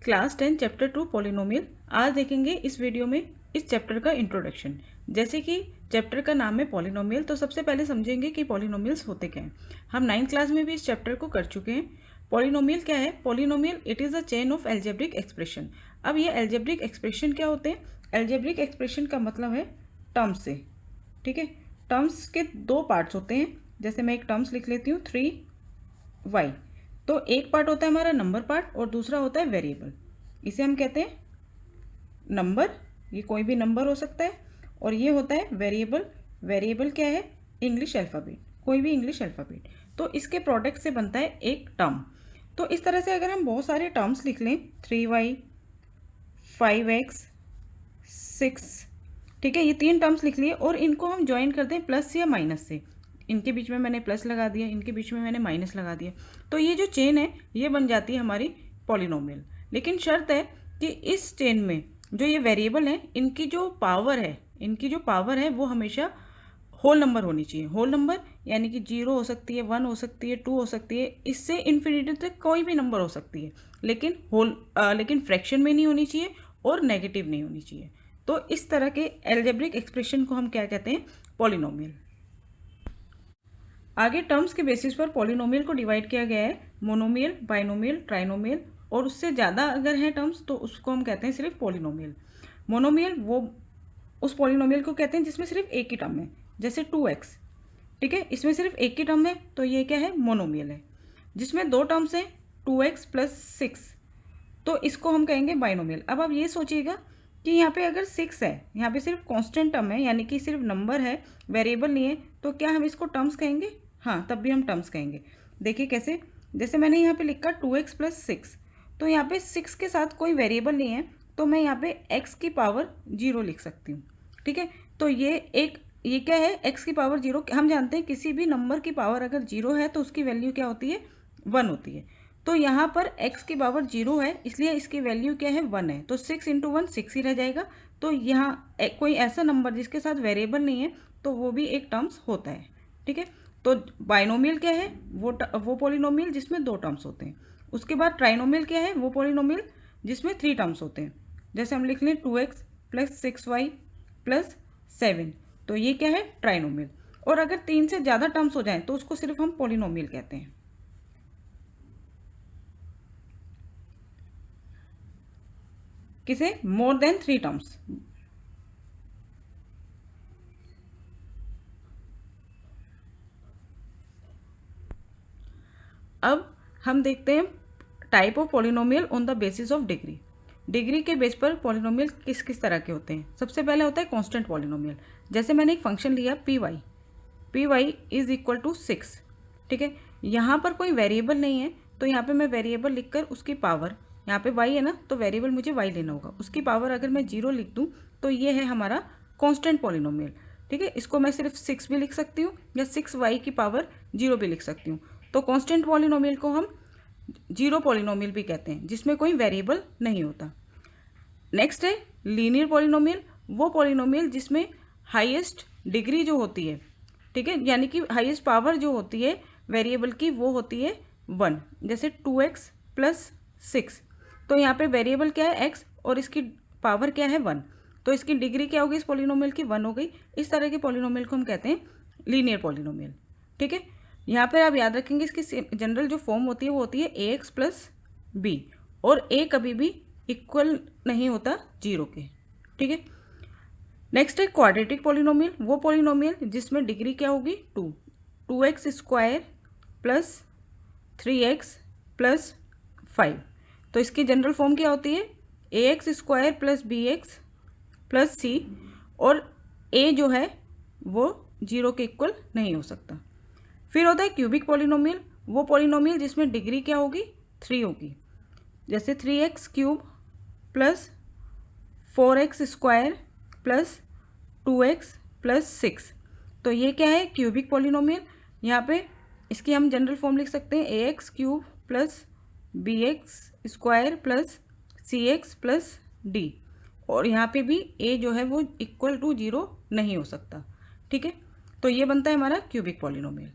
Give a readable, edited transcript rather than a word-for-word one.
Class 10 chapter 2 polynomial. आज देखेंगे इस वीडियो में इस चैप्टर का इंट्रोडक्शन। जैसे कि चैप्टर का नाम है पॉलिनोमियल, तो सबसे पहले समझेंगे कि पॉलिनोमियल्स होते क्या हैं। हम 9th क्लास में भी इस चैप्टर को कर चुके हैं। पॉलिनोमियल क्या है? Polynomial it is a chain of algebraic expression. अब ये एल्जेब्रिक एक्सप्रेशन क्या होते हैं? एल्जेब्रिक एक्सप्रेशन का मतलब है टर्म्स से, ठीक है। टर्म्स के दो पार्ट्स होते हैं। जैसे मैं एक टर्म्स लिख लेती हूँ 3y, तो एक पार्ट होता है हमारा नंबर पार्ट और दूसरा होता है वेरिएबल। इसे हम कहते हैं नंबर, ये कोई भी नंबर हो सकता है, और ये होता है वेरिएबल। वेरिएबल क्या है? इंग्लिश अल्फ़ाबेट, कोई भी इंग्लिश अल्फ़ाबेट। तो इसके प्रोडक्ट से बनता है एक टर्म। तो इस तरह से अगर हम बहुत सारे टर्म्स लिख लें 3y 5x 6, ठीक है, ये 3 टर्म्स लिख लिए और इनको हम ज्वाइन कर दें प्लस या माइनस से। इनके बीच में मैंने प्लस लगा दिया, इनके बीच में मैंने माइनस लगा दिया, तो ये जो चेन है ये बन जाती है हमारी पॉलिनोमियल। लेकिन शर्त है कि इस चेन में जो ये वेरिएबल हैं इनकी जो पावर है वो हमेशा होल नंबर होनी चाहिए। होल नंबर यानी कि 0 हो सकती है, 1 हो सकती है, 2 हो सकती है, इससे इन्फिनिटी तक कोई भी नंबर हो सकती है, लेकिन फ्रैक्शन में नहीं होनी चाहिए और नेगेटिव नहीं होनी चाहिए। तो इस तरह के एल्जेब्रिक एक्सप्रेशन को हम क्या कहते हैं? पॉलिनोमियल। आगे टर्म्स के बेसिस पर पॉलिनोमियल को डिवाइड किया गया है मोनोमियल, बाइनोमियल, ट्राइनोमियल, और उससे ज़्यादा अगर है टर्म्स तो उसको हम कहते हैं सिर्फ पॉलिनोमियल। मोनोमियल वो उस पॉलिनोमियल को कहते हैं जिसमें सिर्फ एक ही टर्म है, जैसे 2x, ठीक है, इसमें सिर्फ एक ही टर्म है तो ये क्या है? मोनोमियल है। जिसमें दो टर्म्स हैं 2x + 6, तो इसको हम कहेंगे बाइनोमियल। अब आप ये सोचिएगा कि यहाँ पे अगर 6 है, यहाँ पे सिर्फ कांस्टेंट टर्म है, यानी कि सिर्फ नंबर है, वेरिएबल नहीं है, तो क्या हम इसको टर्म्स कहेंगे? हाँ, तब भी हम टर्म्स कहेंगे। देखिए कैसे, जैसे मैंने यहाँ पे लिखा 2x + 6, तो यहाँ पे 6 के साथ कोई वेरिएबल नहीं है, तो मैं यहाँ पे x की पावर 0 लिख सकती हूँ, ठीक है। तो ये क्या है? x की पावर 0। हम जानते हैं किसी भी नंबर की पावर अगर 0 है तो उसकी वैल्यू क्या होती है? 1 होती है। तो यहाँ पर x की पावर 0 है, इसलिए इसकी वैल्यू क्या है? 1 है, तो 6 × 1 6 ही रह जाएगा। तो यहाँ कोई ऐसा नंबर जिसके साथ वेरिएबल नहीं है तो वो भी एक टर्म्स होता है, ठीक है। तो बाइनोमियल क्या है? वो पॉलिनोमियल जिसमें 2 टर्म्स होते हैं। उसके बाद ट्राइनोमियल क्या है? वो पॉलिनोमियल जिसमें 3 टर्म्स होते हैं। जैसे हम लिख लें 2x + 6y + 7, तो ये क्या है? ट्राइनोमियल। और अगर 3 से ज़्यादा टर्म्स हो जाएं तो उसको सिर्फ हम पॉलिनोमियल कहते हैं। किसे? More than 3 terms. अब हम देखते हैं type of polynomial on the basis of degree. Degree के बेस पर पॉलिनोमियल किस किस तरह के होते हैं? सबसे पहले होता है कांस्टेंट पॉलिनोमियल। जैसे मैंने एक फंक्शन लिया py = 6, ठीक है। यहाँ पर कोई वेरिएबल नहीं है, तो यहाँ पे मैं वेरिएबल लिखकर उसकी पावर, यहाँ पे y है ना, तो वेरिएबल मुझे y लेना होगा, उसकी पावर अगर मैं 0 लिख दूँ तो ये है हमारा कांस्टेंट पॉलिनोमियल, ठीक है। इसको मैं सिर्फ 6 भी लिख सकती हूँ या 6y की पावर 0 भी लिख सकती हूँ। तो कांस्टेंट पॉलिनोमियल को हम 0 पॉलिनोमियल भी कहते हैं, जिसमें कोई वेरिएबल नहीं होता। नेक्स्ट है लीनियर पॉलिनोमियल, वो पॉलिनोमियल जिसमें हाईएस्ट डिग्री जो होती है, ठीक है, यानी कि हाईएस्ट पावर जो होती है वेरिएबल की वो होती है 1। जैसे 2x + 6, तो यहाँ पे वेरिएबल क्या है? x, और इसकी पावर क्या है? 1, तो इसकी डिग्री क्या होगी इस पॉलिनोमियल की? 1 हो गई। इस तरह के पॉलिनोमियल को हम कहते हैं लीनियर पॉलिनोमियल, ठीक है। यहाँ पर आप याद रखेंगे इसकी जनरल जो फॉर्म होती है वो होती है ax + b, और a कभी भी इक्वल नहीं होता 0 के, ठीक है। नेक्स्ट है क्वाड्रेटिक पॉलिनोमियल, वो पॉलिनोमियल जिसमें डिग्री क्या होगी? 2x² + 3x + 5, तो इसकी जनरल फॉर्म क्या होती है? ax² + bx + c, और a जो है वो 0 के इक्वल नहीं हो सकता। फिर होता है क्यूबिक पॉलिनोमियल, वो पॉलिनोमियल जिसमें डिग्री क्या होगी? 3 होगी। जैसे 3x³ + 4x² + 2x + 6, तो ये क्या है? Cubic polynomial. यहाँ पे इसकी हम जनरल फॉर्म लिख सकते हैं ax³ + bx² + cx + d, और यहाँ पे भी a जो है वो = 0 नहीं हो सकता, ठीक है। तो ये बनता है हमारा क्यूबिक पॉलिनोमियल।